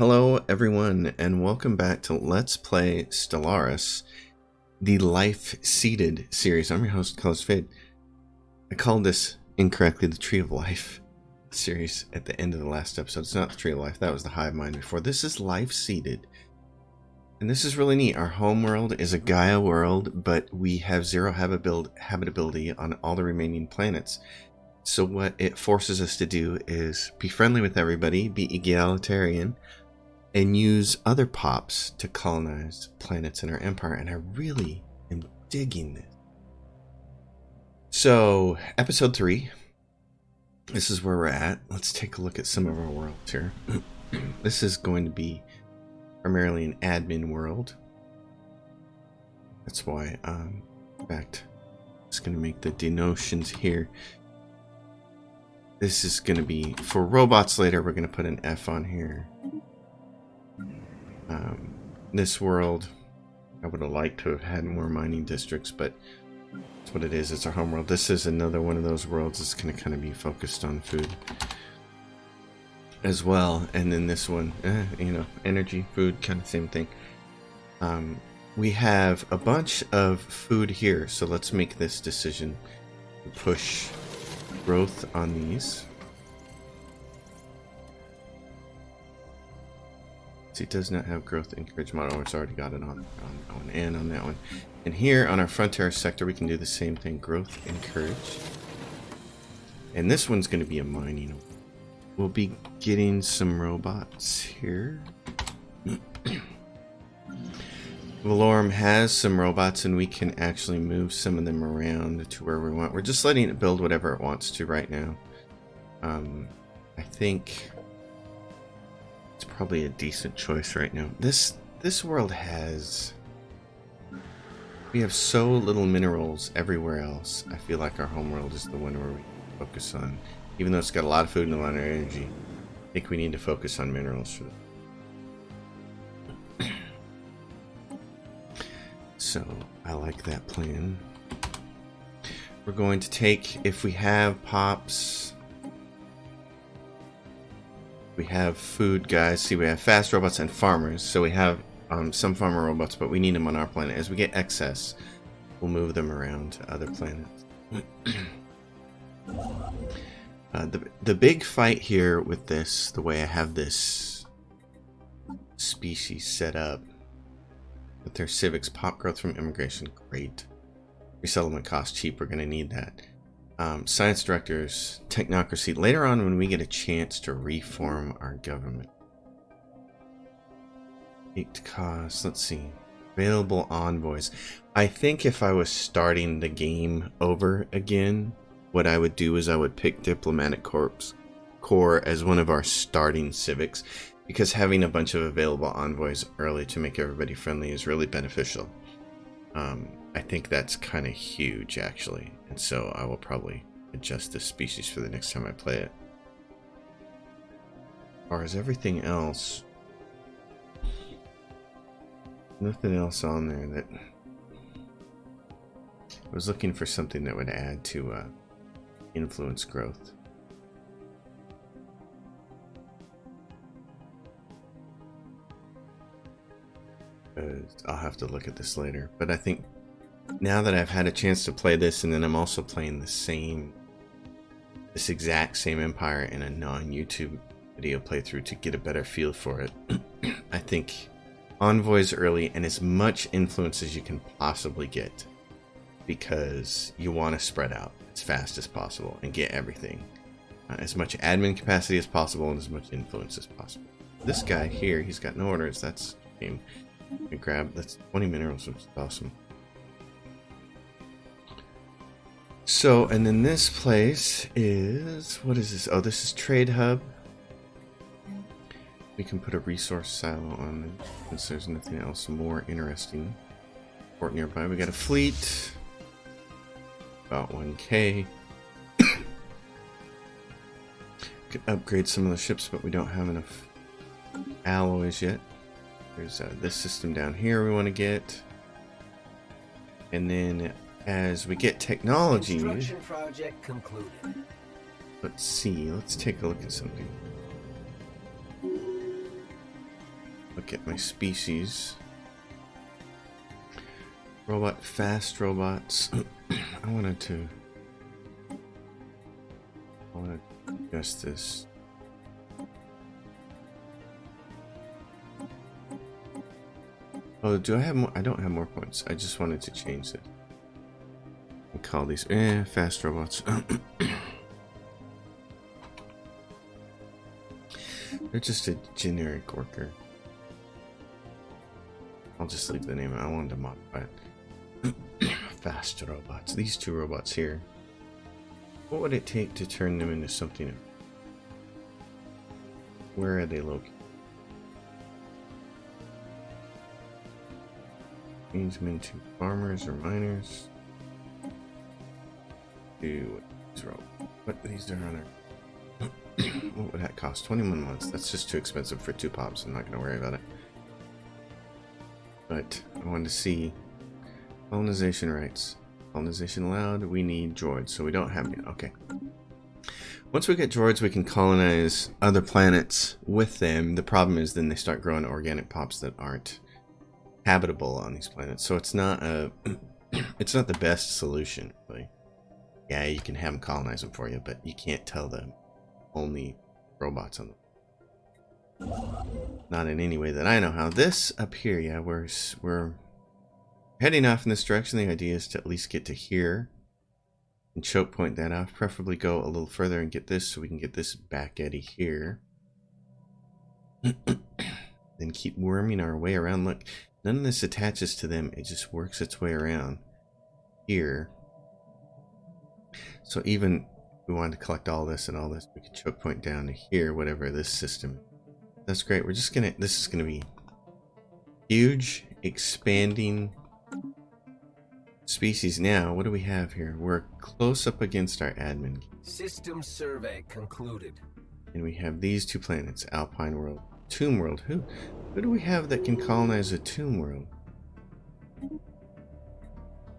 Hello everyone and welcome back to Let's Play Stellaris, the Life-Seeded series. I'm your host, Colors Fade. I called this incorrectly the Tree of Life series at the end of the last episode. It's not the Tree of Life, that was the Hive Mind before. This is Life-Seeded. And this is really neat. Our home world is a Gaia world, but we have zero habitability on all the remaining planets. So what it forces us to do is be friendly with everybody, be egalitarian, and use other pops to colonize planets in our empire. And I really am digging this. So, episode 3. This is where we're at. Let's take a look at some of our worlds here. This is going to be primarily an admin world. That's why, in fact, I'm just going to make the denotions here. This is going to be, for robots later, we're going to put an F on here. This world, I would have liked to have had more mining districts, but that's what it is. It's our home world. This is another one of those worlds that's going to kind of be focused on food as well. And then this one, you know, energy, food, kind of same thing. We have a bunch of food here, so let's make this decision to push growth on these. It does not have growth encouragement. Oh, it's already got it on that one and on that one. And here on our frontier sector, we can do the same thing. Growth encourage. And this one's going to be a mining. We'll be getting some robots here. Valorum has some robots, and we can actually move some of them around to where we want. We're just letting it build whatever it wants to right now. I think it's probably a decent choice right now. This world has... We have so little minerals everywhere else. I feel like our homeworld is the one where we focus on. Even though it's got a lot of food and a lot of energy, I think we need to focus on minerals for that. So, I like that plan. We're going to take, if we have pops... We have food guys. See, we have fast robots and farmers. So we have some farmer robots, but we need them on our planet. As we get excess, we'll move them around to other planets. The big fight here with this, the way I have this species set up, with their civics, pop growth from immigration, great. Resettlement cost cheap, we're going to need that. Science directors, technocracy, later on when we get a chance to reform our government. Peaked costs, let's see. Available envoys. I think if I was starting the game over again, what I would do is I would pick Diplomatic Corps as one of our starting civics, because having a bunch of available envoys early to make everybody friendly is really beneficial. I think that's kind of huge, actually, and so I will probably adjust this species for the next time I play it. As far as everything else, nothing else on there that... I was looking for something that would add to influence growth. I'll have to look at this later, but I think now that I've had a chance to play this, and then I'm also playing this exact same empire in a non-YouTube video playthrough to get a better feel for it, I think envoys early and as much influence as you can possibly get, because you want to spread out as fast as possible and get everything. As much admin capacity as possible and as much influence as possible. This guy here, he's got no orders, that's a shame. I grab, that's 20 minerals, which is awesome. So, and then this place is, what is this? Oh, this is Trade Hub. We can put a resource silo on it, since there's nothing else more interesting. Port nearby. We got a fleet. About 1K. Could upgrade some of the ships, but we don't have enough alloys yet. There's this system down here we want to get. And then as we get technology... Construction project concluded. Let's see. Let's take a look at something. look at my species. Fast robots. I want to adjust this. Oh, do I have more? I don't have more points. I just wanted to change it. And call these fast robots. They're just a generic worker. I'll just leave the name. I wanted to modify it. Fast robots. These two robots here. What would it take to turn them into something? Where are they located? Change them into farmers or miners. Do these robots. What these are on our. What would that cost? 21 months. That's just too expensive for 2 pops. I'm not going to worry about it. But I wanted to see colonization rights. Colonization allowed. We need droids, so we don't have any. Okay. Once we get droids, we can colonize other planets with them. The problem is then they start growing organic pops that aren't habitable on these planets. So it's not a, it's not the best solution. Really. Yeah, you can have them colonize them for you, but you can't tell them only robots on them. Not in any way that I know how. This up here, yeah, we're heading off in this direction. The idea is to at least get to here and choke point that off. Preferably go a little further and get this so we can get this back eddy here. Then keep worming our way around. Look, none of this attaches to them. It just works its way around here. So even if we wanted to collect all this and all this, we could choke point down to here, whatever this system is. That's great. We're just gonna, this is gonna be huge, expanding species. Now, what do we have here? We're close up against our admin. System survey concluded. And we have these 2 planets, Alpine World, Tomb World. Who do we have that can colonize a Tomb World?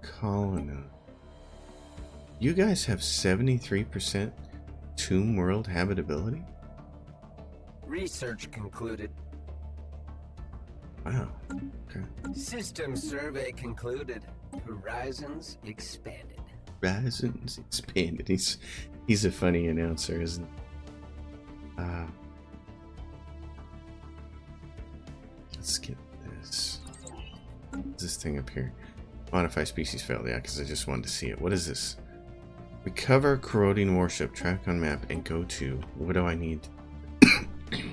Colonize. You guys have 73% Tomb World habitability? Research concluded. Wow. Okay. System survey concluded. Horizons expanded. Horizons expanded. He's a funny announcer, isn't he? Let's get this. What's this thing up here? Modify species failed. Yeah, because I just wanted to see it. What is this? Recover corroding warship. Track on map and go to. What do I need? I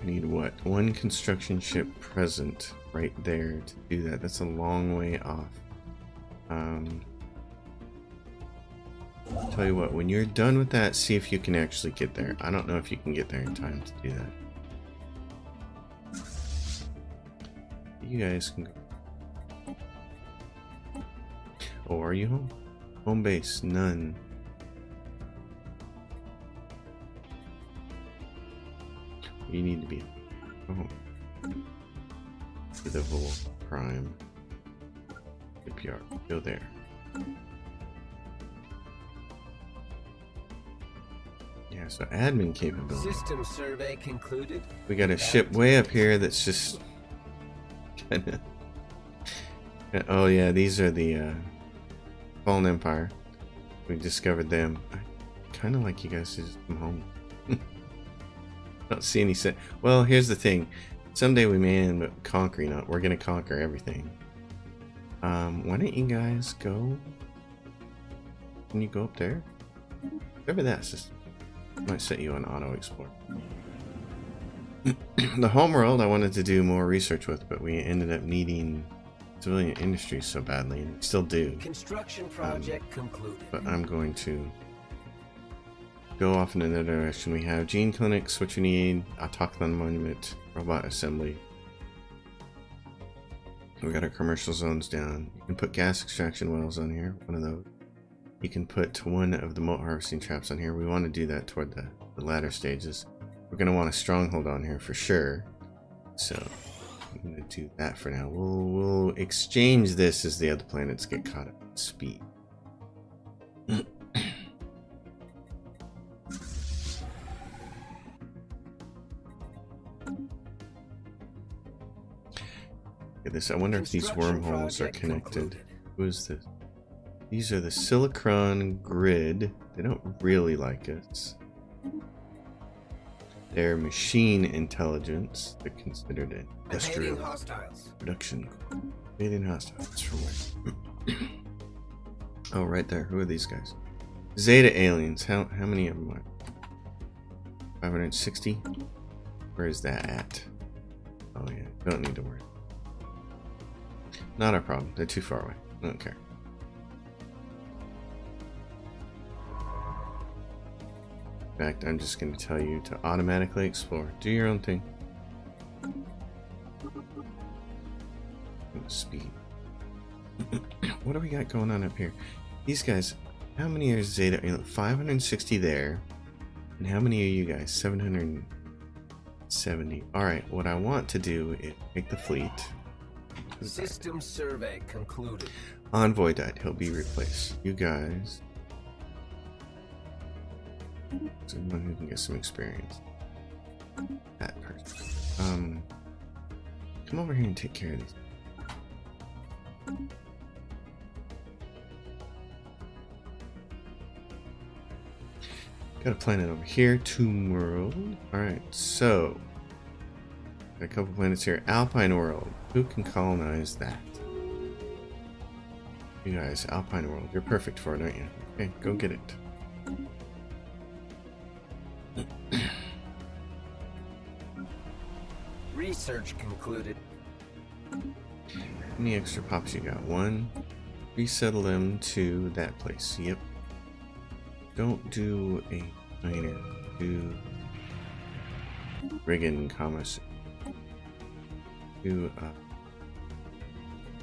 need what? 1 construction ship present right there to do that. That's a long way off. Tell you what, when you're done with that, see if you can actually get there. I don't know if you can get there in time to do that. You guys can go. Oh, are you home? Home base, none. You need to be home. Civil Prime. APR. Go there. Yeah, so admin capability. System survey concluded. We got a ship way up here that's just kinda. Oh yeah, these are the Fallen Empire. We discovered them. I kinda like you guys to just come home. Don't see any sense. Well, here's the thing. Someday we may end up conquering it. We're gonna conquer everything. Why don't you guys go? Can you go up there? Whatever that system. Might set you on auto explore. The homeworld I wanted to do more research with, but we ended up needing civilian industry so badly, and we still do. Construction project concluded. But I'm going to go off in another direction. We have gene clinics, what you need, autochthon monument, robot assembly. We got our commercial zones down. You can put gas extraction wells on here, one of those. You can put one of the mote harvesting traps on here. We want to do that toward the latter stages. We're going to want a stronghold on here for sure. So I'm going to do that for now. We'll exchange this as the other planets get caught up in speed. at this. I wonder if these wormholes are connected. Who is this? These are the Silicron Grid. They don't really like us. They're machine intelligence. They're considered industrial production. Evading hostiles. That's from where? Oh, right there. Who are these guys? Zeta Aliens. How many of them are? 560? Where is that at? Oh yeah, don't need to worry. Not our problem. They're too far away. I don't care. In fact, I'm just going to tell you to automatically explore. Do your own thing. Speed. What do we got going on up here? These guys, how many are Zeta? 560 there. And how many are you guys? 770. Alright, what I want to do is make the fleet. System survey concluded. Envoy died. He'll be replaced. You guys. Someone who can get some experience. That person. Come over here and take care of these. Got a planet over here. Tomb World. Alright, so. Got a couple planets here. Alpine World. Who can colonize that? You guys, Alpine World. You're perfect for it, aren't you? Okay, go get it. Research concluded. How many extra pops you got? One. Resettle them to that place. Yep. Don't do a miner. Do Riggin Commerce. Do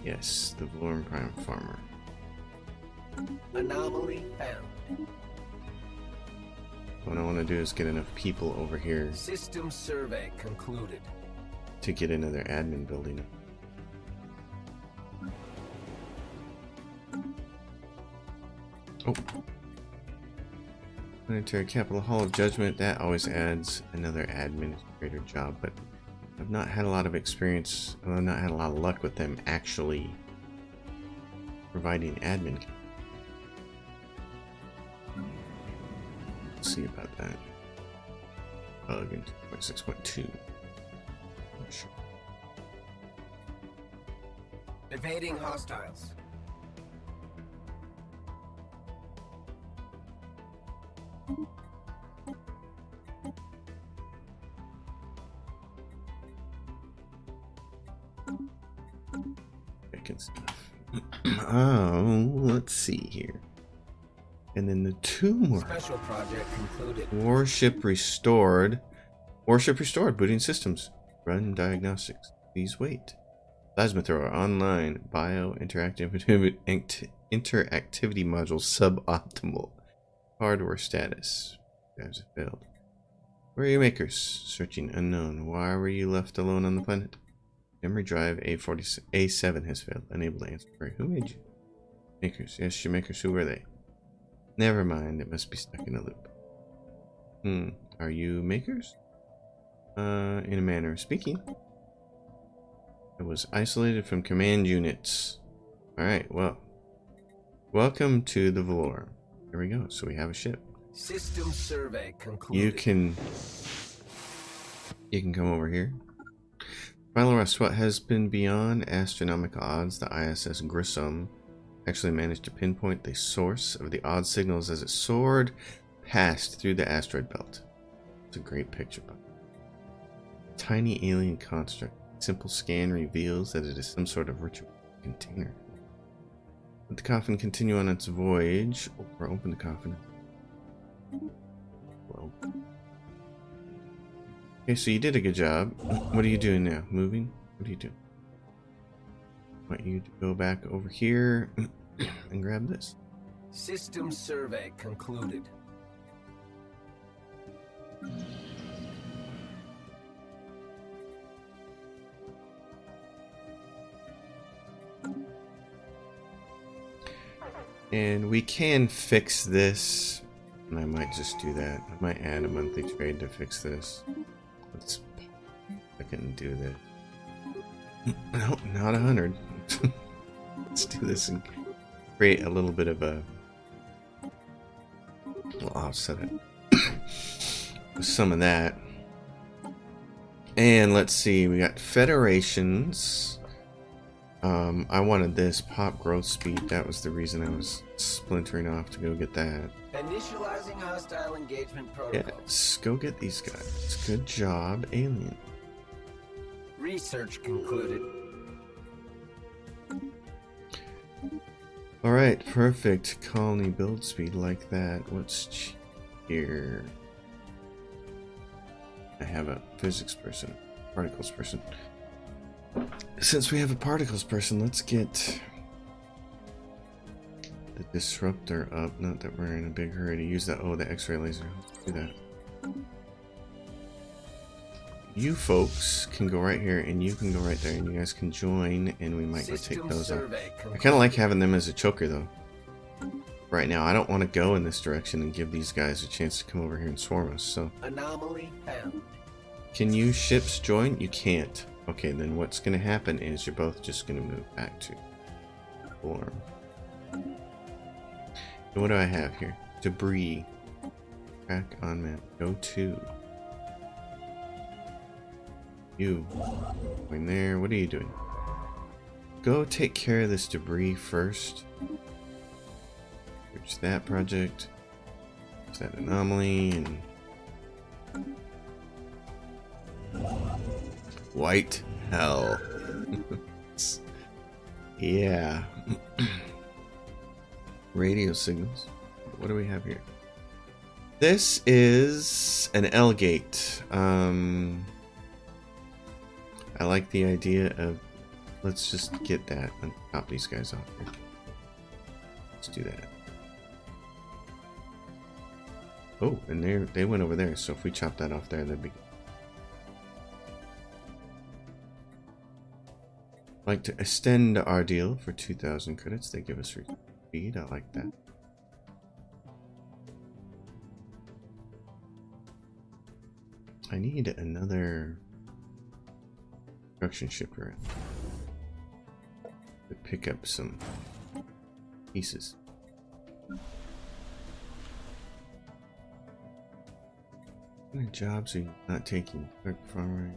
yes, the Vlorn Prime Farmer. Anomaly found. What I want to do is get enough people over here System survey concluded. to get another admin building. Oh. Planetary Capital Hall of Judgment. That always adds another administrator job, but I've not had a lot of experience. Well, I've not had a lot of luck with them actually providing admin. Let's see about that. Bug in 2.6.2. Sure. Evading hostiles. Oh, let's see here. And then the Tomb World. Special project concluded. Warship restored. Warship restored. Booting systems. Run diagnostics. Please wait. Plasma thrower online. Bio interactivity module suboptimal. Hardware status. You guys have failed. Where are your makers? Searching unknown. Why were you left alone on the planet? Memory drive A7 has failed. Unable to answer query. Who made you? Makers. Yes, your makers. Who were they? Never mind. It must be stuck in a loop. Are you makers? In a manner of speaking. It was isolated from command units. Alright, well. Welcome to the Vlorn. Here we go. So we have a ship. System survey concluded. You can come over here. Final arrest. What has been beyond astronomical odds, the ISS Grissom actually managed to pinpoint the source of the odd signals as it soared past through the asteroid belt. It's a great picture. Tiny alien construct. Simple scan reveals that it is some sort of ritual container. Let the coffin continue on its voyage, or open the coffin. Well. Okay, so you did a good job. What are you doing now? Moving? What are you doing? I want you to go back over here and grab this. System survey concluded. And we can fix this. And I might just do that. I might add a monthly trade to fix this. I can do that. No, not 100. Let's do this and create a little bit of a... We'll offset it with some of that. And let's see, we got federations. I wanted this pop growth speed. That was the reason I was splintering off to go get that. Initializing hostile engagement protocol. Yes, go get these guys. Good job, alien. Research concluded. Alright, perfect. Colony build speed like that. What's here? I have a physics person, particles person. Since we have a particles person, let's get the disruptor up. Not that we're in a big hurry to use that. Oh, the X-ray laser. Let's do that. You folks can go right here, and you can go right there, and you guys can join, and we might go take those out. I kind of like having them as a choker, though. Right now, I don't want to go in this direction and give these guys a chance to come over here and swarm us. So, anomaly found. Can you ships join? You can't. Okay, then what's going to happen is you're both just going to move back to form. And what do I have here? Debris. Back on map. Go to. You. Going there. What are you doing? Go take care of this debris first. Here's that project. There's that anomaly and white hell. Yeah. Radio signals. What do we have here? This is an L gate. I like the idea of, let's just get that and pop these guys off here. Let's do that. Oh, and they went over there, so if we chop that off there, that'd be... Like to extend our deal for 2,000 credits. They give us free speed. I like that. I need another construction ship around to pick up some pieces. How many jobs are you not taking? Clerk farmer.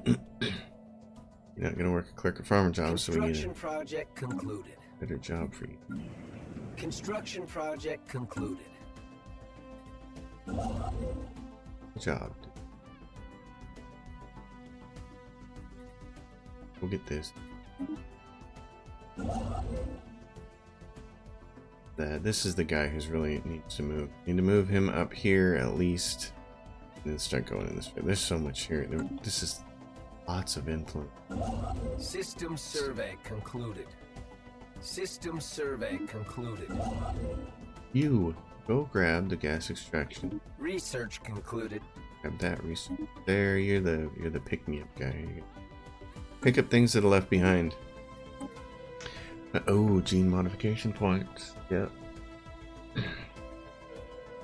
You're not gonna work a clerk or farmer job, so we need a project concluded. Better job for you. Construction project concluded. Good job. We'll get this. This is the guy who's really needs to move. Need to move him up here at least, and then start going in this way. There's so much here. This is lots of influence. System survey concluded. System survey concluded. You go grab the gas extraction. Research concluded. Grab that research. There, you're the pick me up guy. Here you go. Pick up things that are left behind. Oh, gene modification points. Yep.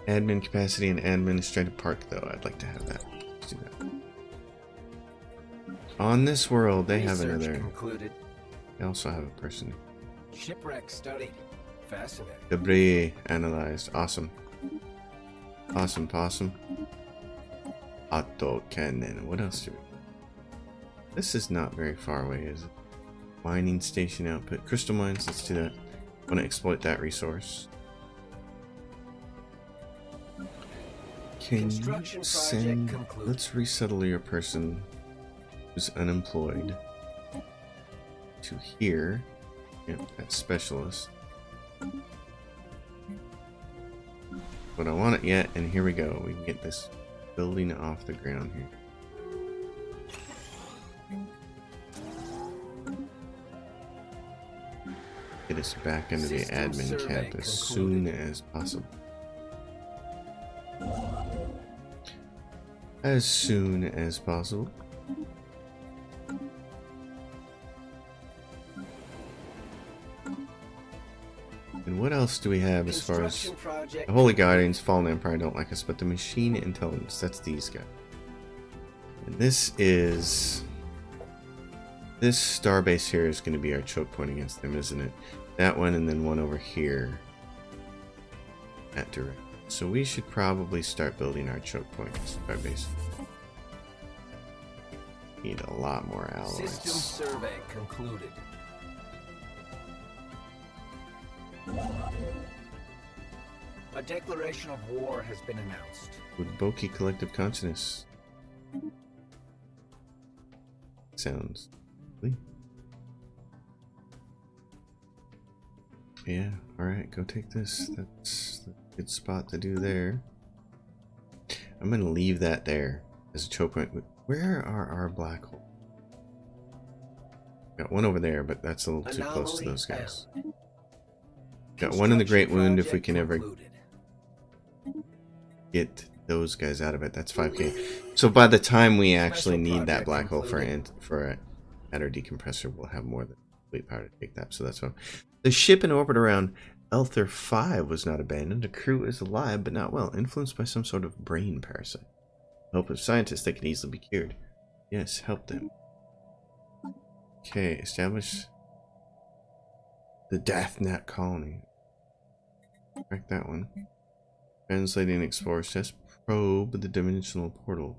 Admin capacity and administrative park, though. I'd like to have that. Let's do that. On this world, they have another. Concluded. They also have a person. Shipwreck studied. Fascinating. Debris analyzed. Awesome. Awesome, possum. Auto cannon. What else do we? This is not very far away, is it? Mining station output. Crystal mines. Let's do that. I want to exploit that resource. Can you send... Let's resettle your person who's unemployed to here. Yep, that's specialist. But I want it yet, and here we go. We can get this building off the ground here. Get us back into the admin camp as soon as possible. As soon as possible. And what else do we have as far as the Holy Guardians, Fallen Empire don't like us, but the Machine Intelligence, that's these guys. And this is This starbase here is going to be our choke point against them, isn't it? That one and then one over here. That direction. So we should probably start building our choke point starbase. Need a lot more alloys. System survey concluded. A declaration of war has been announced. With Boki collective consciousness. Sounds. Yeah, alright, go take this. That's a good spot to do there. I'm gonna leave that there as a choke point. Where are our black holes? Got one over there, but that's a little too close to those guys. Got one in the Great Wound if we can ever get those guys out of it. That's 5k. So by the time we actually need that black hole for an adder decompressor, we'll have more than fleet power to take that. So that's fine. The ship in orbit around Elther 5 was not abandoned. The crew is alive, but not well. Influenced by some sort of brain parasite. Hope of scientists, they can easily be cured. Yes, help them. Okay, establish the Deathnet colony. Track that one. Translating explorers test. Probe the dimensional portal.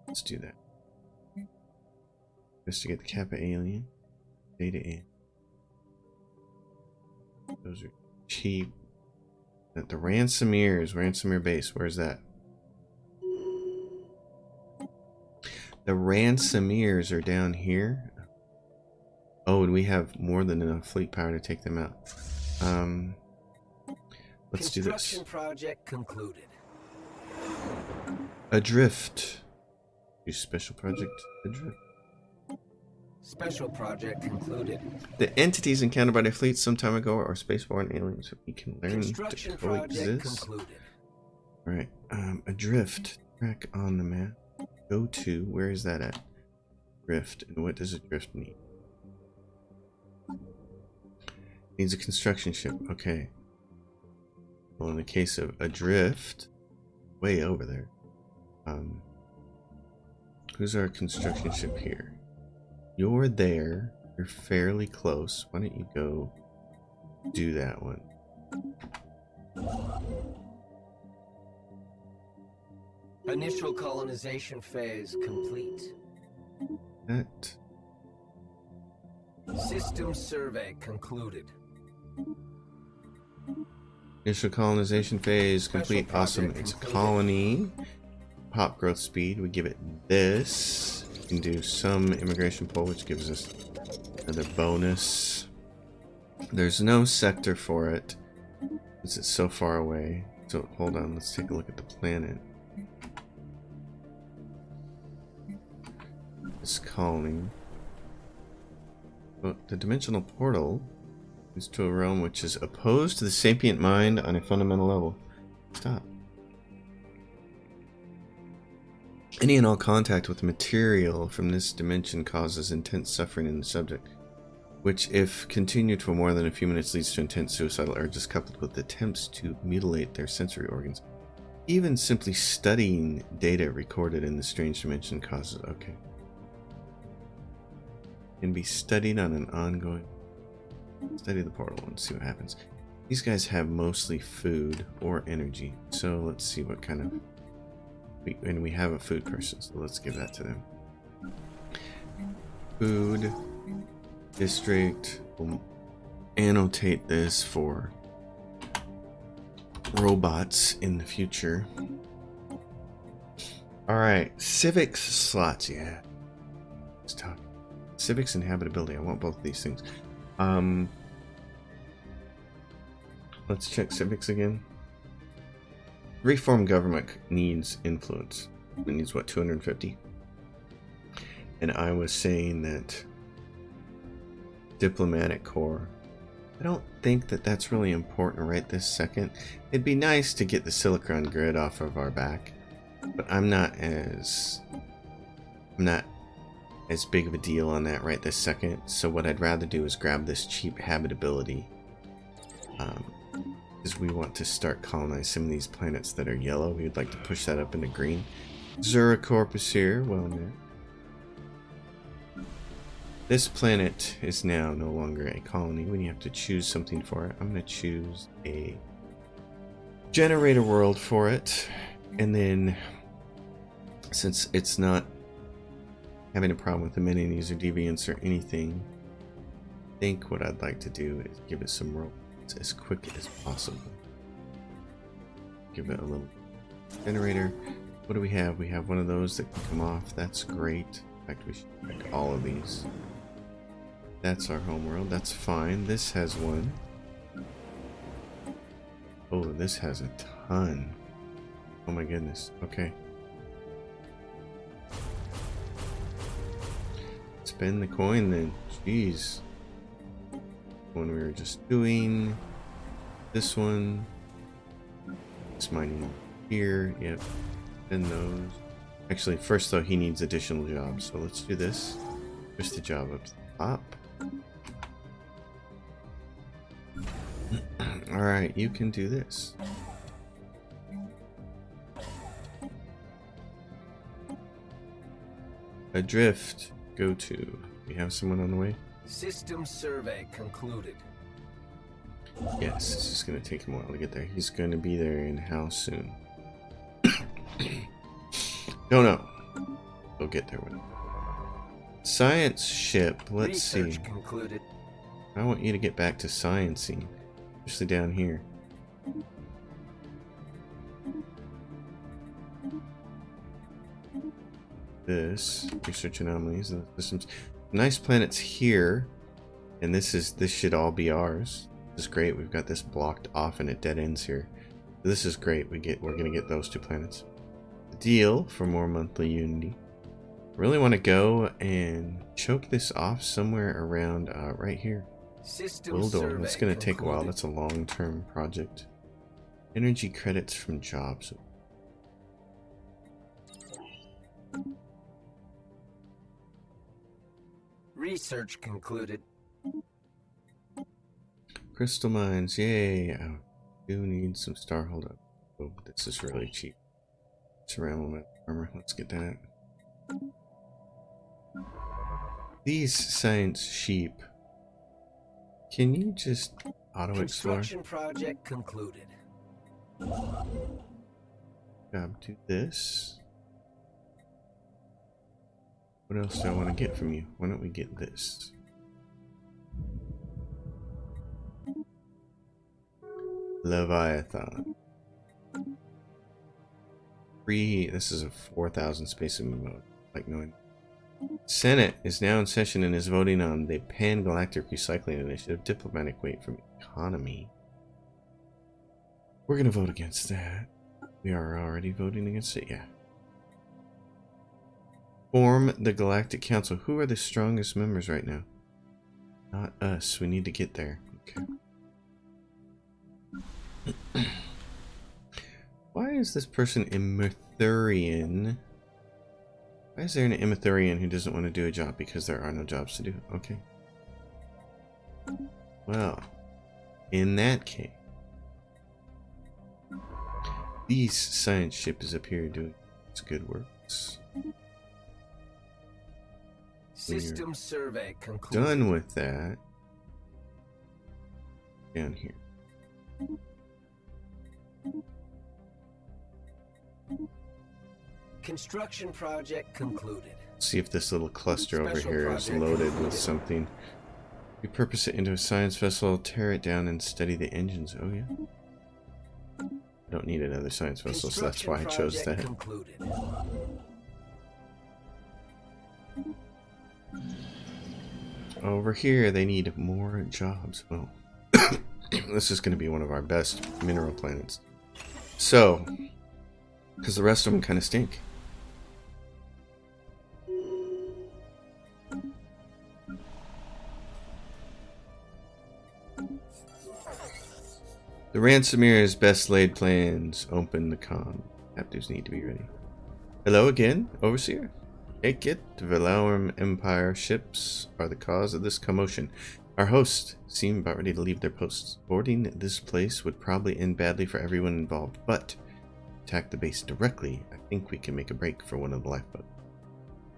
Let's do that. Investigate the Kappa alien. Zeta Alien. Those are cheap. The Ransomir base. Where's that? The Ransomiers are down here. Oh, and we have more than enough fleet power to take them out. Let's do this. Construction project concluded. Adrift. Use special project Adrift. Special project concluded. The entities encountered by the fleet some time ago are spaceborne aliens that we can learn to coexist. Alright, adrift. Track on the map. Go to, where is that at? Drift, and what does adrift need? Needs a construction ship, okay. Well, in the case of adrift, way over there. Who's our construction ship here? You're there. You're fairly close. Why don't you go do that one? Initial colonization phase complete. That. System survey concluded. Initial colonization phase complete. Awesome. It's a colony. Pop growth speed. We give it this. We can do some immigration poll, which gives us another bonus. There's no sector for it because it's so far away. So hold on. Let's take a look at the planet. This colony. Well, the dimensional portal is to a realm which is opposed to the sapient mind on a fundamental level. Stop. Any and all contact with material from this dimension causes intense suffering in the subject, which, if continued for more than a few minutes, leads to intense suicidal urges coupled with attempts to mutilate their sensory organs. Even simply studying data recorded in the strange dimension causes... Okay. Can be studied on an ongoing... Study the portal and see what happens. These guys have mostly food or energy, so let's see what kind of... And we have a food person, so let's give that to them. Food district. We'll annotate this for robots in the future. Alright, civics slots, yeah. Let's talk. Civics and habitability. I want both of these things. Let's check civics again. Reform government needs influence. It needs what, 250? And I was saying that diplomatic corps. I don't think that that's really important right this second. It'd be nice to get the Silicon grid off of our back, but I'm not as big of a deal on that right this second. So what I'd rather do is grab this cheap habitability. Because we want to start colonizing some of these planets that are yellow. We would like to push that up into green. Zuracorp is here. Well, man. This planet is now no longer a colony when you have to choose something for it. I'm going to choose a generator world for it. And then, since it's not having a problem with amenities or deviants or anything, I think what I'd like to do is give it some robots as quick as possible. Give it a little generator. What do we have? We have one of those that can come off. That's great. In fact, we should check all of these. That's our homeworld. That's fine. This has one. Oh, this has a ton. Oh my goodness. Okay. Spend the coin then. Jeez. One we were just doing. This one. It's mining here. Yep. Spend those. Actually, first though, he needs additional jobs. So let's do this. Push the job up to the top. Alright, you can do this. Adrift. Go to. We have someone on the way? System survey concluded. Yes, this is going to take him a while to get there. He's going to be there in how soon? Don't know. We'll get there with him. Science ship. Let's Research see. concluded. I want you to get back to sciencing, especially down here. This research anomalies and systems. Nice planets here, and this should all be ours. This is great. We've got this blocked off and it dead ends here. This is great. We're gonna get those two planets. Deal for more monthly unity. Really want to go and choke this off somewhere around right here. Wildor. That's going to take a while. That's a long-term project. Energy credits from jobs. Research concluded. Crystal mines. Yay. I do need some star holdup. Oh, this is really cheap. Ceramic armor. Let's get that. These science sheep. Can you just auto explore? Construction project concluded. Do this. What else do I want to get from you? Why don't we get this? Leviathan. Free. This is a 4,000 space mode. Like knowing. Senate is now in session and is voting on the Pan-Galactic Recycling Initiative. Diplomatic weight from economy. We're going to vote against that. We are already voting against it, yeah. Form the Galactic Council. Who are the strongest members right now? Not us. We need to get there. Okay. Why is this person Imethurian? Why is there an Imethurian who doesn't want to do a job? Because there are no jobs to do. Okay. Well, in that case, these science ship is up here doing its good works. System survey concluded. Done with that. Down here. Construction project concluded. See if this little cluster over Special here is project loaded concluded. with something. Repurpose it into a science vessel, tear it down, and study the engines. Oh yeah. I don't need another science vessel, so that's why I chose that. Concluded. Over here, they need more jobs. Well, this is going to be one of our best mineral planets. So, because the rest of them kind of stink. The ransomier's best laid plans. Open the con. Captives need to be ready. Hello again, Overseer. Take it. The Valorum Empire ships are the cause of this commotion. Our hosts seem about ready to leave their posts. Boarding this place would probably end badly for everyone involved, but attack the base directly. I think we can make a break for one of the lifeboats.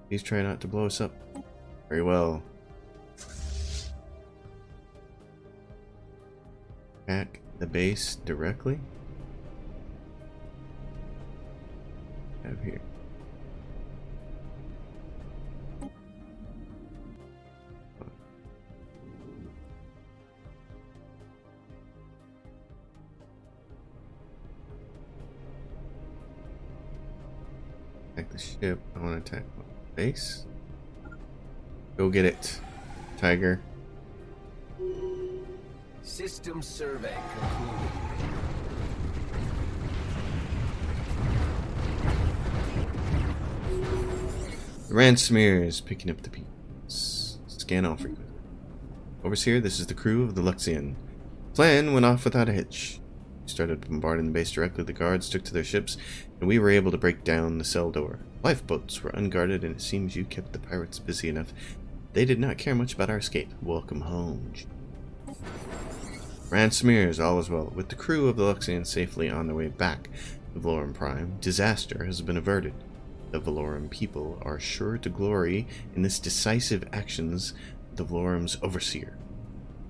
Please try not to blow us up. Very well. Attack the base directly. Have here. Attack the ship. I want to attack the base. Go get it, Tiger. System survey concluded. The Ransomere is picking up the pieces. Scan all frequency. Overseer, this is the crew of the Luxian. Plan went off without a hitch. We started bombarding the base directly. The guards took to their ships, and we were able to break down the cell door. Lifeboats were unguarded, and it seems you kept the pirates busy enough. They did not care much about our escape. Welcome home. Ransomere, all is well. With the crew of the Luxian safely on their way back to Valorum Prime, disaster has been averted. The Valorum people are sure to glory in this decisive actions of the Valorum's overseer.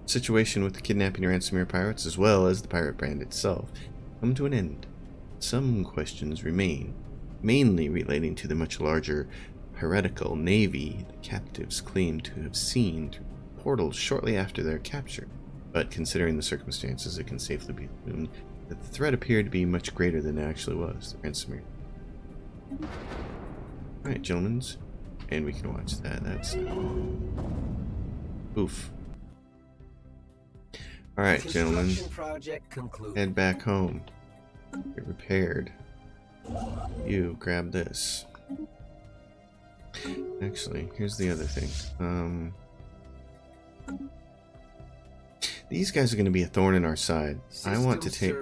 The situation with the kidnapping Ransomere pirates, as well as the pirate brand itself, come to an end. Some questions remain, mainly relating to the much larger piratical navy the captives claim to have seen through portals shortly after their capture. But considering the circumstances, it can safely be assumed that the threat appeared to be much greater than it actually was, the Ransomere. Alright, gentlemen, and we can watch that. That's oof. Alright, gentlemen, head back home. Get repaired. You grab this. Actually, here's the other thing. These guys are going to be a thorn in our side. I want to take...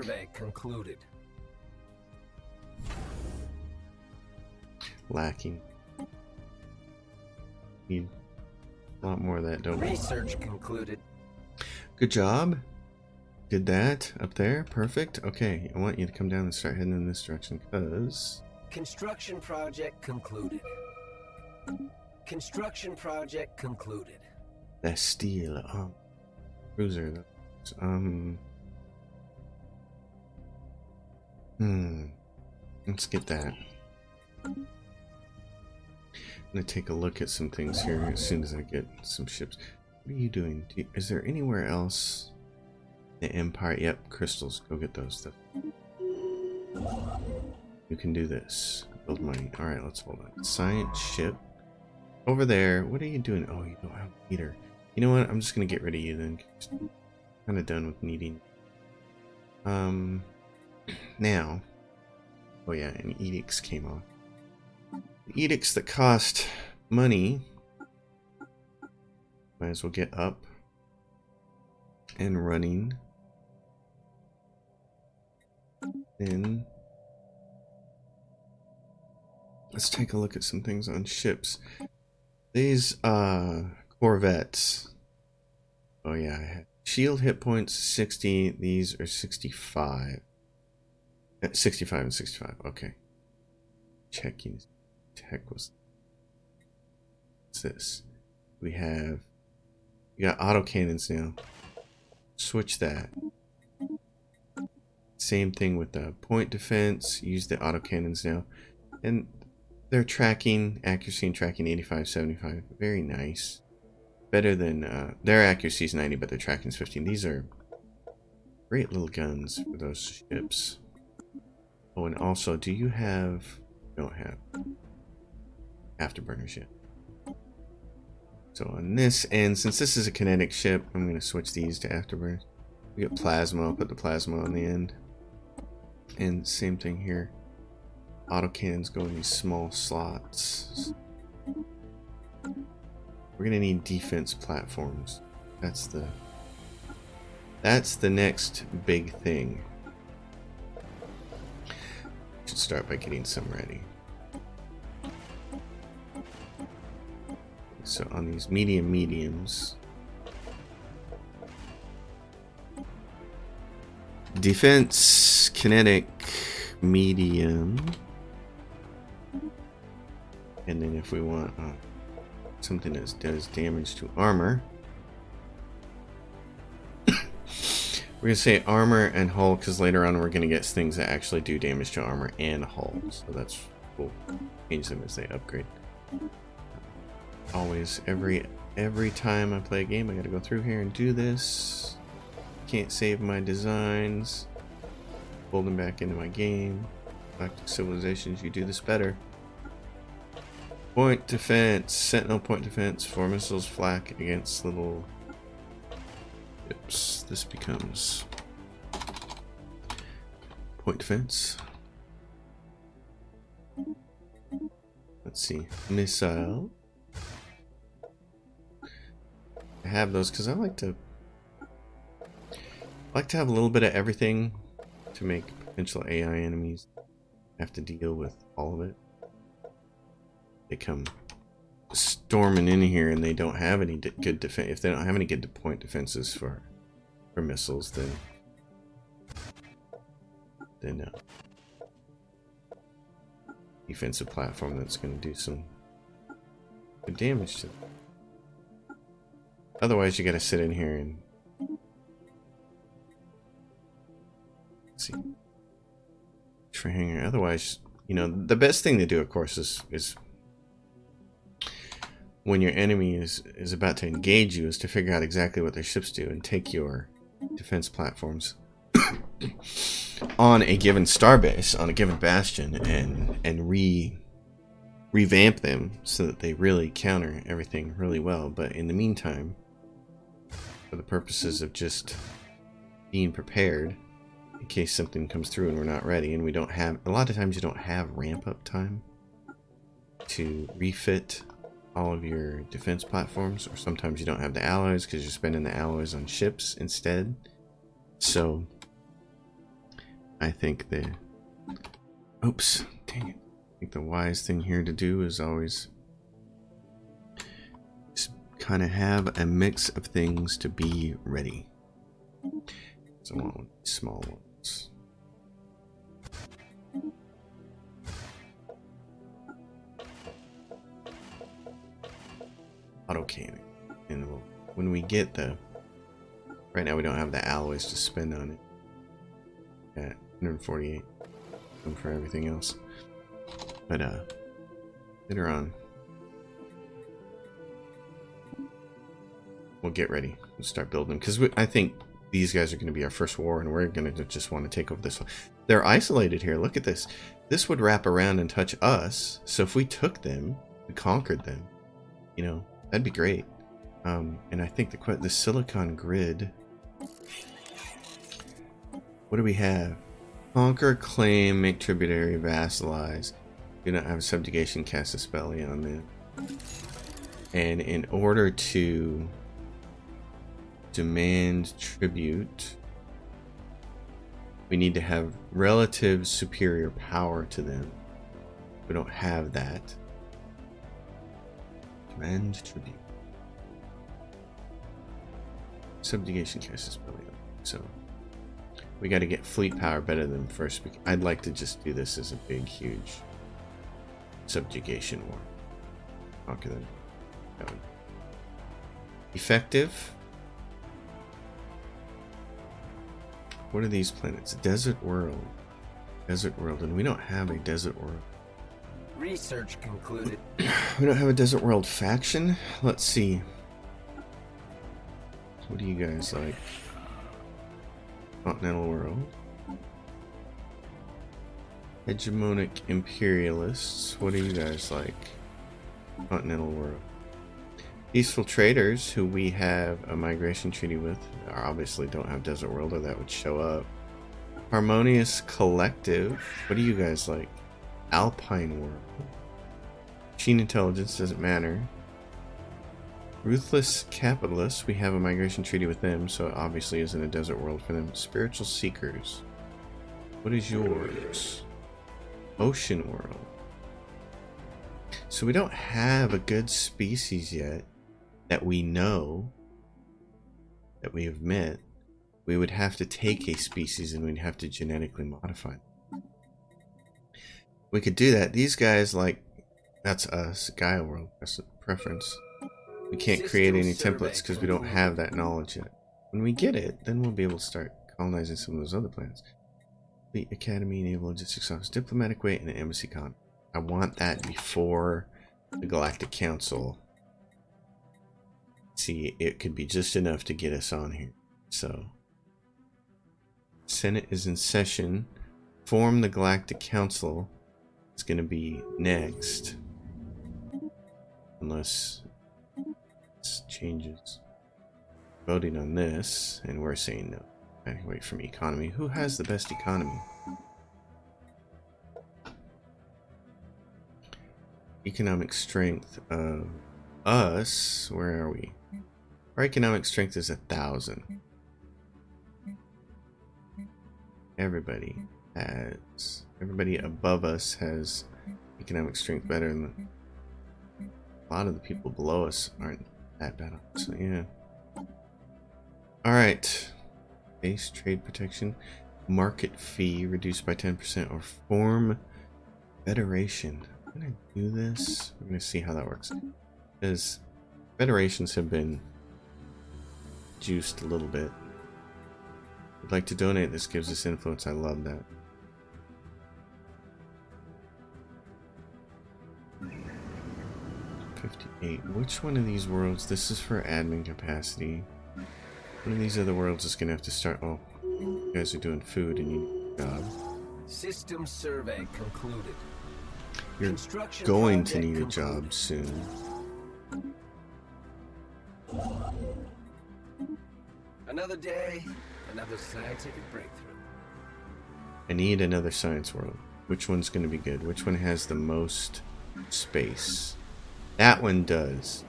Lacking. Need a lot more of that, don't we? Research concluded. Good job. Did that up there. Perfect. Okay, I want you to come down and start heading in this direction, because... Construction project concluded. Construction project concluded. That steel cruiser. Let's get that. I'm gonna take a look at some things here as soon as I get some ships. What are you doing? Is there anywhere else? The Empire. Yep, crystals. Go get those stuff. You can do this. Build money. Alright, let's hold on. Science ship. Over there. What are you doing? Oh, you don't have a meter. You know what? I'm just gonna get rid of you then. Kind of done with needing. Now. Oh yeah, and edicts came off. Edicts that cost money. Might as well get up and running. Then let's take a look at some things on ships. These corvettes. Oh yeah, I had shield hit points 60. These are 65. 65 and 65. Okay. Checking. Heck was. What's this? We got autocannons now. Switch that. Same thing with the point defense. Use the autocannons now. And they're tracking, accuracy and tracking 85, 75. Very nice. Better than, their accuracy is 90, but their tracking is 15. These are great little guns for those ships. Oh, and also, do you have... Don't have afterburners yet. So on this end, since this is a kinetic ship, I'm going to switch these to afterburners. We got plasma. I'll put the plasma on the end. And same thing here. Autocannons go in these small slots. We're going to need defense platforms. That's the next big thing. Should start by getting some ready. So on these mediums, defense, kinetic, medium, and then if we want something that does damage to armor, We're going to say armor and hull because later on we're going to get things that actually do damage to armor and hull. So that's cool. Change them as they upgrade. Always, every time I play a game, I got to go through here and do this. Can't save my designs. Pull them back into my game. Galactic Civilizations, you do this better. Point defense. Sentinel point defense. 4 missiles flak against little... Oops, this becomes point defense. Let's see, missile. I have those because I like to have a little bit of everything to make potential AI enemies have to deal with all of it. They come storming in here and they don't have any good defense. If they don't have any good point defenses for missiles, then defensive platform that's going to do some good damage to them. Otherwise, you got to sit in here and let's see for hanger. Otherwise, you know, the best thing to do, of course, is when your enemy is about to engage you, is to figure out exactly what their ships do and take your defense platforms on a given starbase, on a given bastion, and revamp them so that they really counter everything really well. But in the meantime, for the purposes of just being prepared in case something comes through and we're not ready, and we don't have, a lot of times you don't have ramp up time to refit all of your defense platforms, or sometimes you don't have the alloys because you're spending the alloys on ships instead. So I think the oops, dang it. I think the wise thing here to do is always just kind of have a mix of things to be ready. So I want small ones. Auto cannon. And when we get the... Right now we don't have the alloys to spend on it. At 148. And for everything else. But later on, we'll get ready and start building, because I think these guys are going to be our first war, and we're going to just want to take over this one. They're isolated here. Look at this. This would wrap around and touch us. So if we took them, we conquered them, you know, that'd be great. And I think the silicon grid. What do we have? Conquer, claim, make tributary, vassalize. Do not have subjugation, cast a spell on them. And in order to demand tribute, we need to have relative superior power to them. We don't have that. Demand tribute. Subjugation, cast a spell on them. So we got to get fleet power better than them first. I'd like to just do this as a big, huge subjugation war. Conquer them. Effective. What are these planets? Desert world. Desert world, and we don't have a desert world. Research concluded. We don't have a desert world faction. Let's see. What do you guys like? Continental world. Hegemonic imperialists. What do you guys like? Continental world. Peaceful traders, who we have a migration treaty with, obviously don't have desert world, or that would show up. Harmonious collective. What do you guys like? Alpine world. Machine intelligence, doesn't matter. Ruthless capitalists, we have a migration treaty with them, so it obviously isn't a desert world for them. Spiritual seekers. What is yours? Ocean world. So we don't have a good species yet that we know that we have met. We would have to take a species and we'd have to genetically modify them. We could do that. These guys, like, that's us, Gaia world preference. We can't create any templates because we don't have that knowledge yet. When we get it, then we'll be able to start colonizing some of those other planets. The Academy, Naval Logistics Office, Diplomatic Way, and an Embassy Con. I want that before the Galactic Council. See, it could be just enough to get us on here. So, Senate is in session. Form the Galactic Council. It's going to be next. Unless this changes. Voting on this, and we're saying no. Wait from economy. Who has the best economy? Economic strength of us. Where are we? Our economic strength is 1,000. Everybody above us has economic strength better than a lot of the people below us aren't that bad. So yeah. Alright. Base trade protection. Market fee reduced by 10% or form federation. I'm gonna do this. We're gonna see how that works. Because federations have been juiced a little bit. Would like to donate. This gives us influence. I love that. Which one of these worlds? This is for admin capacity. One of these other worlds is gonna have to start. Oh, you guys are doing food and you need a job. System survey concluded. You're going to need a job soon. Another day, another scientific breakthrough. I need another science world. Which one's gonna be good? Which one has the most space? That one does.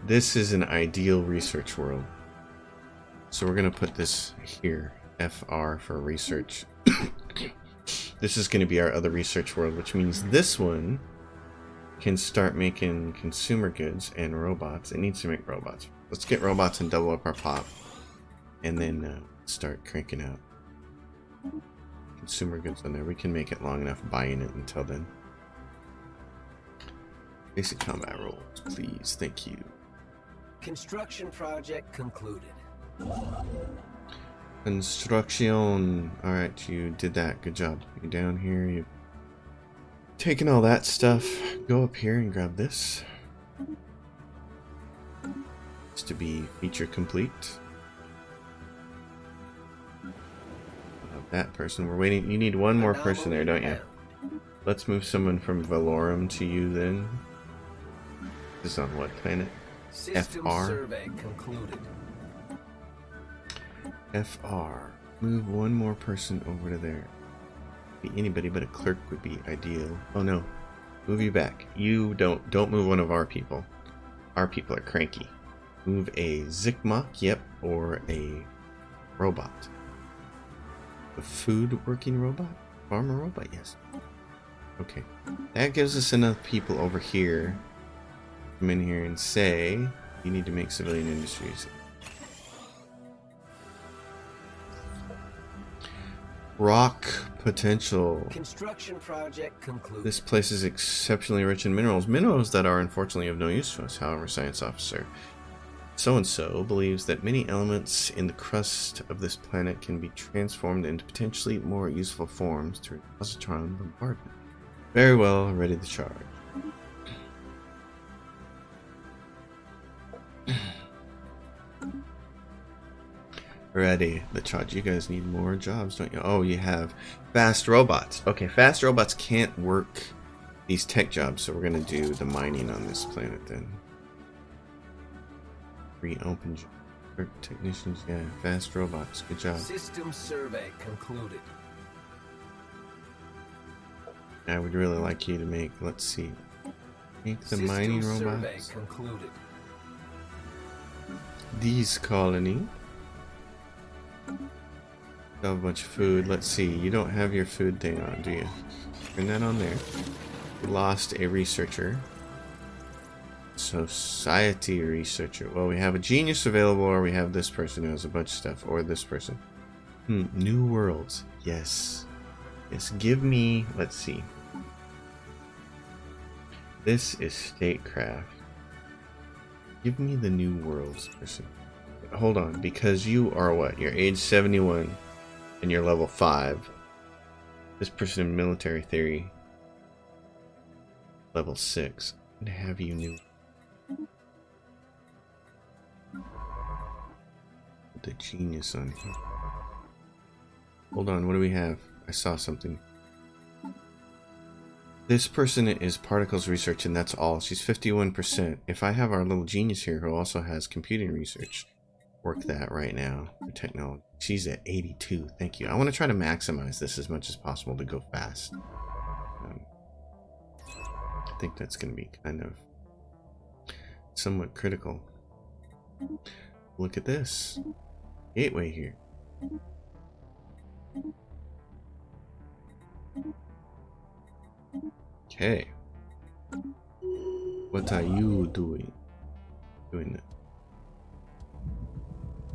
This is an ideal research world. So we're going to put this here. FR for research. This is going to be our other research world, which means this one can start making consumer goods and robots. It needs to make robots. Let's get robots and double up our pop. And then start cranking out consumer goods on there. We can make it long enough buying it until then. Basic combat roles, please. Thank you. Construction project concluded. Construction. Alright, you did that. Good job. You down here. You've taken all that stuff. Go up here and grab this. It's to be feature complete. That person. We're waiting. You need one more person there, don't you? Let's move someone from Valorum to you then. This is on what planet? System FR. survey concluded. FR. Move one more person over to there. Be anybody but a clerk would be ideal. Oh no. Move you back. You don't move one of our people. Our people are cranky. Move a Zikmok, yep, or a robot. A food working robot? Farmer robot, yes. Okay. That gives us enough people over here. Come in here and say, you need to make civilian industries. Rock potential. Construction project concluded. This place is exceptionally rich in minerals. Minerals that are unfortunately of no use to us. However, science officer so-and-so believes that many elements in the crust of this planet can be transformed into potentially more useful forms through positron bombardment. Very well, ready to charge. Ready the charge. You guys need more jobs, don't you? Oh, you have fast robots. Okay, fast robots can't work these tech jobs, so we're gonna do the mining on this planet then. Reopen technicians, yeah, fast robots. Good job. System survey concluded. I would really like you to make, let's see, make the mining robots. Concluded. These colony. Have a bunch of food. Let's see. You don't have your food thing on, do you? Turn that on there. We lost a researcher. Society researcher. Well, we have a genius available, or we have this person who has a bunch of stuff, or this person. New worlds. Yes. Yes, give me... Let's see. This is statecraft. Give me the new worlds person. hold on, because you are what? You're age 71 and you're level 5. This person in military theory, level 6. And have you new? The genius on here. Hold on, what do we have? I saw something. This person is particles research, and that's all. She's 51%. If I have our little genius here who also has computing research, work that right now for technology. She's at 82. Thank you. I want to try to maximize this as much as possible to go fast. I think that's going to be kind of somewhat critical. Look at this. Gateway here. Okay. What are you doing? Doing that.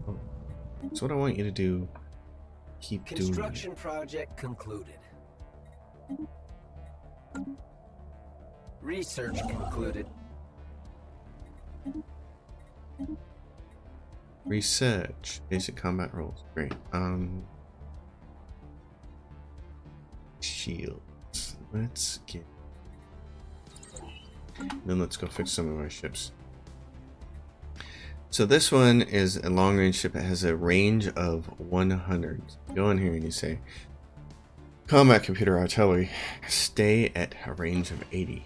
Oh. So what I want you to do, keep doing. Construction project concluded. Research concluded. Research. Basic combat rules. Great. Shields. Let's get. Then let's go fix some of our ships. So this one is a long range ship. It has a range of 100. Go in here and you say, combat computer artillery, stay at a range of 80.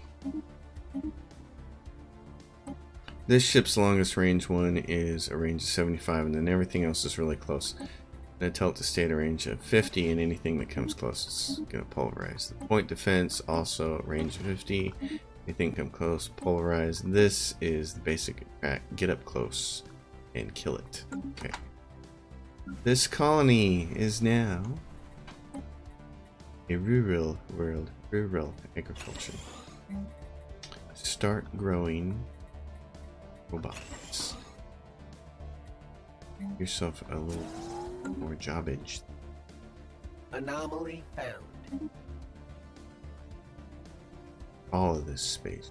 This ship's longest range one is a range of 75, and then everything else is really close. I'm going to tell it to stay at a range of 50, and anything that comes close is going to polarize. The point defense, also range of 50. Anything come close, polarize. This is the basic attack. Get up close and kill it. Okay. This colony is now a rural world, rural agriculture. Start growing robots. Yourself a little more jobbage. Anomaly found. All of this space.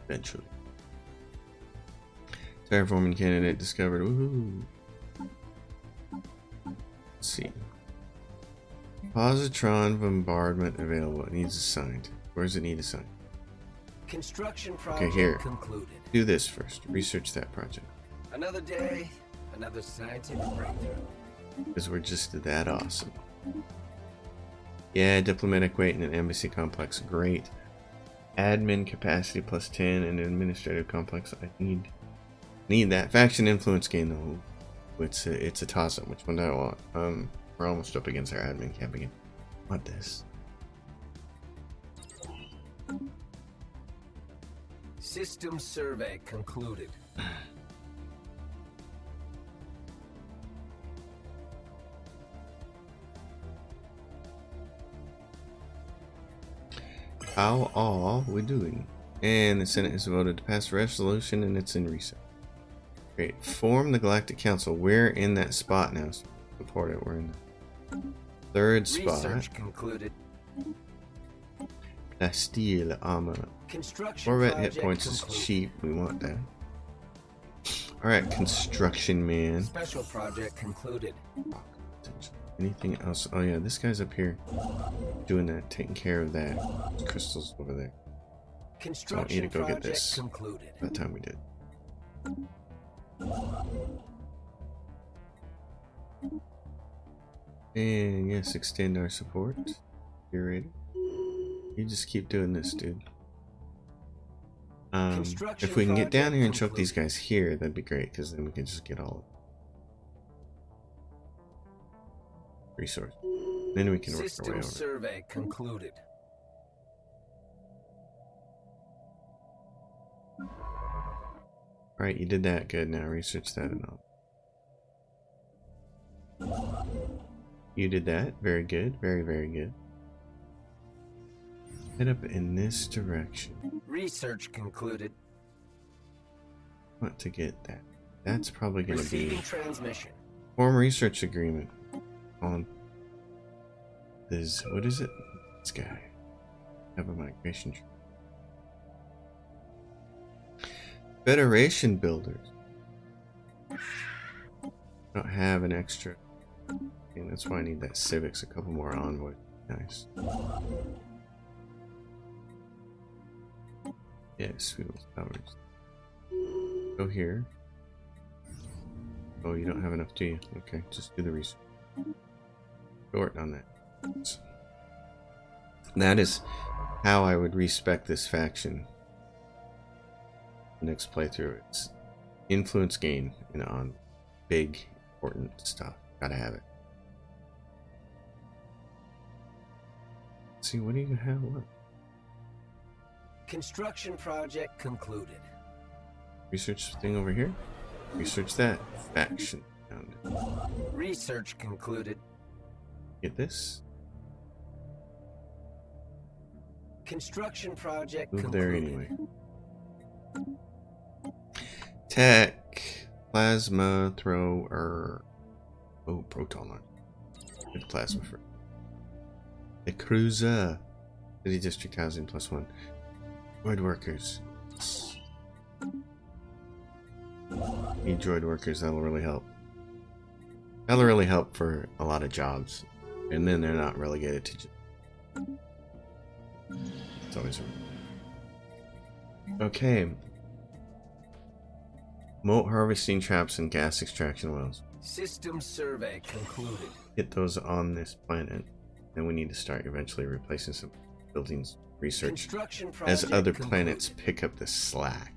Eventually. Terraforming candidate discovered. Woohoo. Let's see. Positron bombardment available. It needs assigned. Where does it need assigned? Construction project here. concluded. Do this first. Research that project. Another day, another scientific breakthrough. Because we're just that awesome. Yeah, diplomatic weight in an embassy complex. Great. Admin capacity plus 10 and administrative complex. I need that. Faction influence gain though. It's a toss up. Which one do I want? We're almost up against our admin camp again. I want this. System survey concluded. How are we doing? And the Senate has voted to pass a resolution and it's in research. Great. Form the Galactic Council. We're in that spot now. So support it. We're in the third spot. Research concluded. Steel armor. Construction Corvette hit project points is concluded. cheap. We want that. Alright, construction man. Special project concluded. Anything else? Oh yeah, this guy's up here doing that, taking care of that. Crystals over there. So I want you to Construction go get project this. concluded. By the time we did. And yes, extend our support. You're ready. You just keep doing this, dude. If we can get down here and choke these guys here, that'd be great, because then we can just get all resource. Then we can work our way System over. survey concluded. Alright, you did that. Good. Now research that and all. You did that. Very good. Very, very good. Head up in this direction. Research concluded. Want to get that. That's probably going to be Receiving transmission. form research agreement on this. What is it? This guy. Have a migration tree. Federation builders. Don't have an extra. And that's why I need that civics, a couple more envoys. Nice. Yes, we will towers. Go here. Oh, you don't have enough, do you? Okay, just do the research. Short on that. That is how I would respect this faction. Next playthrough, it's influence gain, you know, on big, important stuff. Gotta have it. Let's see, what do you have? What? Construction project concluded. Research thing over here. Research that faction. Found it. Research concluded. Get this. Construction project Move concluded. there anyway. Tech. Plasma thrower. Oh, proton launcher. Good plasma for the cruiser. City district housing +1. Droid workers. Need droid workers, that'll really help. That'll really help for a lot of jobs. And then they're not relegated to. It's always. Okay. Moat harvesting traps and gas extraction wells. System survey concluded. Get those on this planet. Then we need to start eventually replacing some buildings research Construction as project other concluded. planets pick up the slack.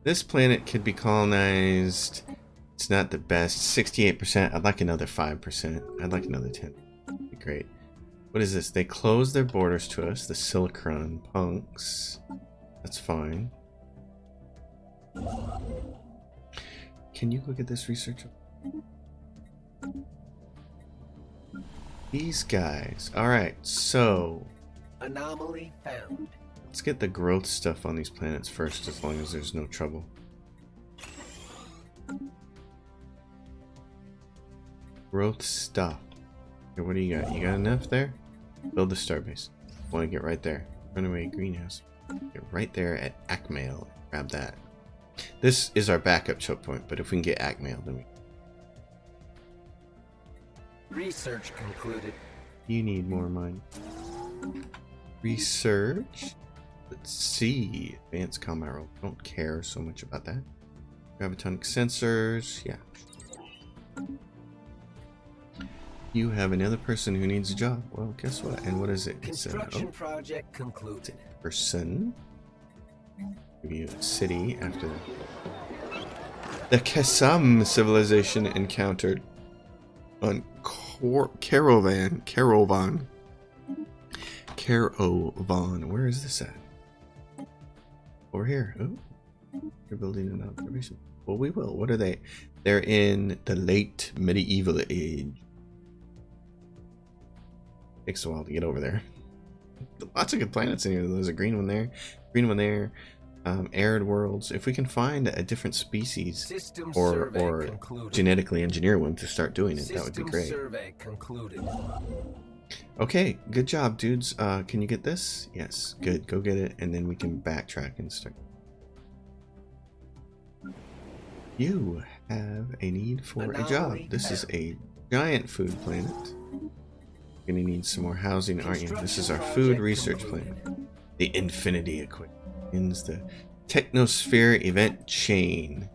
This planet could be colonized. It's not the best. 68%. I'd like another 5%. I'd like another 10. That'd be great. What is this? They close their borders to us. The Silicon punks. That's fine. Can you go get this research? These guys. Alright, so Anomaly found. let's get the growth stuff on these planets first, as long as there's no trouble. Growth stuff. Here, what do you got? You got enough there? Build the starbase. Want to get right there. Runaway greenhouse. Get right there at Acmail. Grab that. This is our backup choke point, but if we can get Acmail, then we. Research concluded. You need more money. Research. Let's see. Advanced combat role. Don't care so much about that. Gravitonic sensors. Yeah. You have another person who needs a job. Well, guess what? And what is it? It's Construction project concluded. person. Give you a city after the Kesam civilization encountered on Caravan. Where is this at? Over here. Oh, you're building an observation. Well, we will. What are they? They're in the late medieval age. Takes a while to get over there. Lots of good planets in here. There's a green one there, green one there. Arid worlds. If we can find a different species System or survey concluded. genetically engineer one to start doing it, that would be System great. survey concluded. Okay, good job, dudes. Can you get this? Yes, good. Go get it, and then we can backtrack and start. You have a need for a job. This is a giant food planet. You're gonna need some more housing, aren't you? This is our food research planet. The Infinity Equipment. The Technosphere event chain.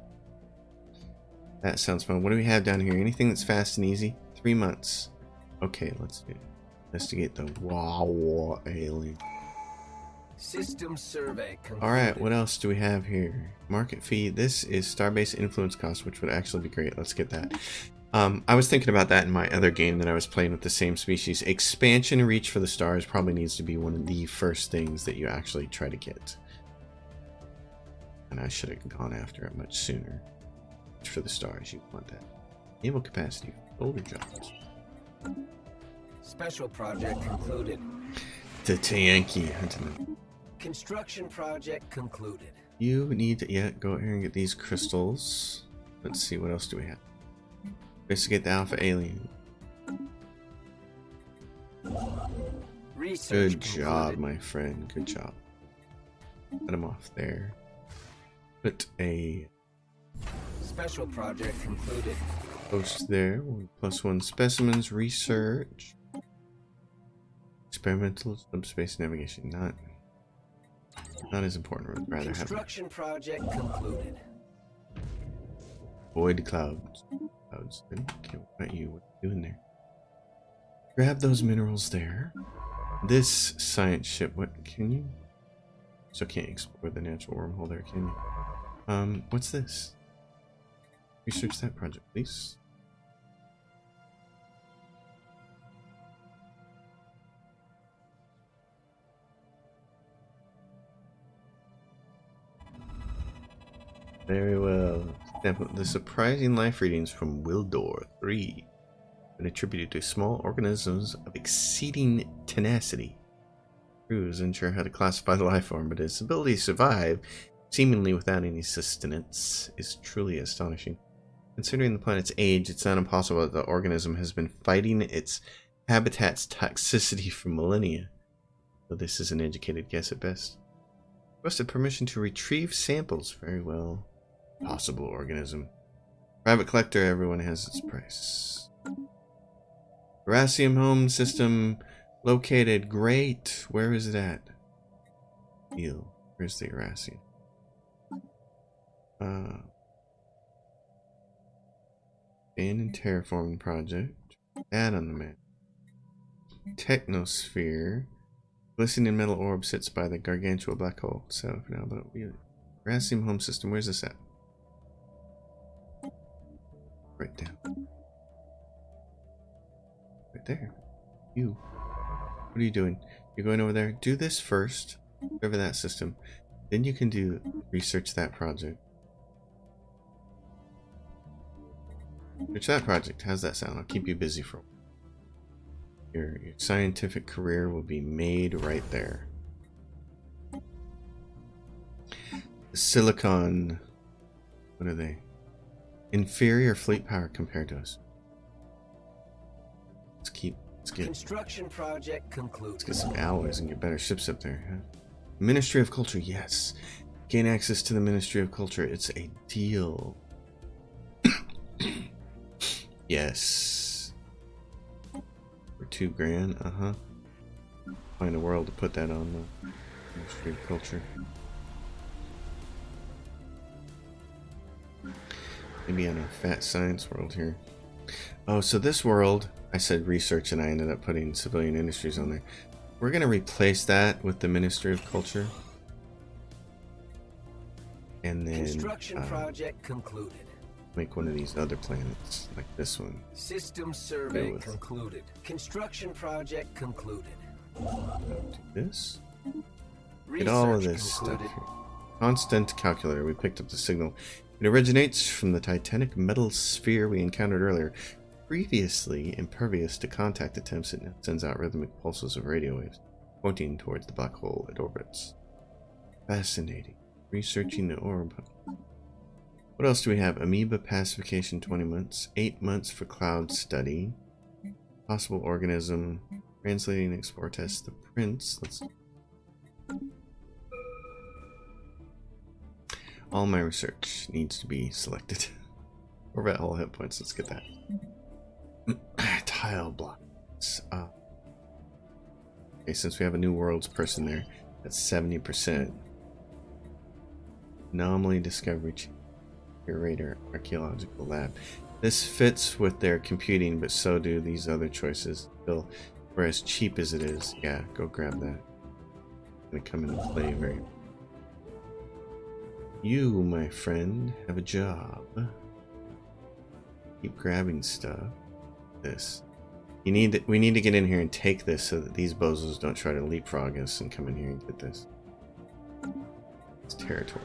That sounds fun. What do we have down here? Anything that's fast and easy? 3 months. Okay, let's do it. Investigate the Wow alien. System survey concluded. Alright, what else do we have here? Market fee. This is Starbase influence cost, which would actually be great. Let's get that. I was thinking about that in my other game that I was playing with the same species. Expansion reach for the stars probably needs to be one of the first things that you actually try to get. And I should have gone after it much sooner. For the stars, you want that. Naval capacity. Older jobs. Special project concluded. The Yankee hunting. Construction project concluded. You need to go here and get these crystals. Let's see, what else do we have? Investigate the Alpha Alien. Research Good job, my friend. Good job. Cut him off there. Put a Special project concluded. post there. +1 specimens research. Experimental subspace navigation. Not as important. Would rather have Construction project concluded. void clouds. Okay, what about you? What are you doing there? Grab those minerals there. This science ship. What can you? So can't explore the natural wormhole there, can you? What's this? Research that project, please. Very well. Sample the surprising life readings from Wildor 3 been attributed to small organisms of exceeding tenacity. Crews unsure how to classify the life form, but its ability to survive, seemingly without any sustenance, is truly astonishing. Considering the planet's age, it's not impossible that the organism has been fighting its habitat's toxicity for millennia. Though this is an educated guess at best. Requested permission to retrieve samples. Very well. Possible organism. Private collector, everyone has its price. Horizong home system located. Great. Where is it at? Deal. Where's the Horizong? Abandoned terraforming project. Add on the map. Technosphere. Glistening metal orb sits by the gargantuan black hole. So for now, but Horizong home system. Where's this at? Right down. Right there. You. What are you doing? You're going over there. Do this first. Over that system. Then you can do research that project. Research that project. How's that sound? I'll keep you busy for a while. Your scientific career will be made right there. The Silicon. What are they? Inferior fleet power compared to us. Let's get Construction project concluded. Let's get some alloys and get better ships up there. Huh? Ministry of Culture, yes. Gain access to the Ministry of Culture. It's a deal. Yes. For $2 grand, Find a world to put that on the Ministry of Culture. Maybe on a fat science world here. Oh, so this world, I said research and I ended up putting civilian industries on there. We're going to replace that with the Ministry of Culture. And then Construction project concluded. Make one of these other planets, like this one. System survey concluded. Construction project concluded. Do this. Research Get all of this concluded. stuff here. Constant calculator. We picked up the signal. It originates from the titanic metal sphere we encountered earlier. Previously impervious to contact attempts, it now sends out rhythmic pulses of radio waves, pointing towards the black hole it orbits. Fascinating. Researching the orb. What else do we have? Amoeba pacification 20 months. 8 months for cloud study. Possible organism. Translating explore test. The prince. All my research needs to be selected. We're at all hit points. Let's get that. Tile blocks. Okay, since we have a new worlds person there, that's 70%. Anomaly discovery. Curator archaeological lab. This fits with their computing, but so do these other choices. Still, for as cheap as it is, yeah, go grab that. Gonna come into play very. You, my friend, have a job. Keep grabbing stuff. This. We need to get in here and take this so that these bozos don't try to leapfrog us and come in here and get this. It's territory.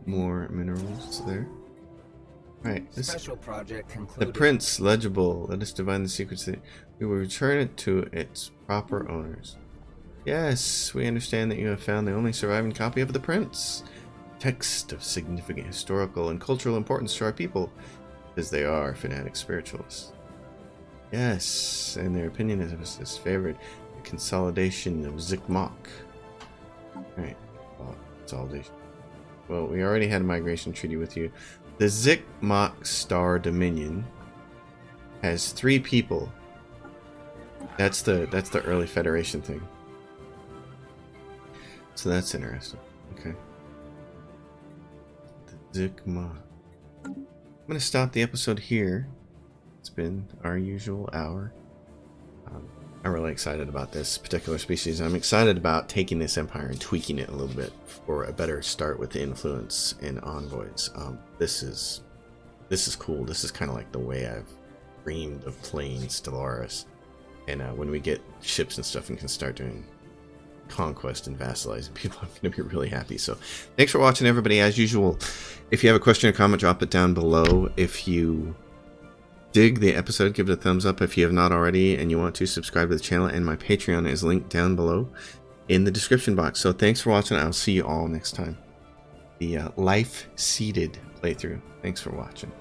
More minerals there. Alright, this Special project concluded. the prince legible. Let us divine the secrets that we will return it to its proper owners. Yes, we understand that you have found the only surviving copy of the prince. Text of significant historical and cultural importance to our people, as they are fanatic spiritualists. Yes, and their opinion is favored the consolidation of Zikmok. Alright, consolidation. Well, we already had a migration treaty with you. The Zikmok Star Dominion has 3 people. That's the early Federation thing. So that's interesting. Okay. The Zikmok. I'm gonna stop the episode here. It's been our usual hour. I'm really excited about this particular species. I'm excited about taking this empire and tweaking it a little bit for a better start with the influence and envoys. This is cool. This is kind of like the way I've dreamed of playing Stellaris. And when we get ships and stuff and can start doing conquest and vassalizing people, I'm going to be really happy. So thanks for watching, everybody. As usual, if you have a question or comment, drop it down below. If you dig the episode, give it a thumbs up. If you have not already and you want to, subscribe to the channel, and my Patreon is linked down below in the description box. So thanks for watching. I'll see you all next time. The life seeded playthrough. Thanks for watching.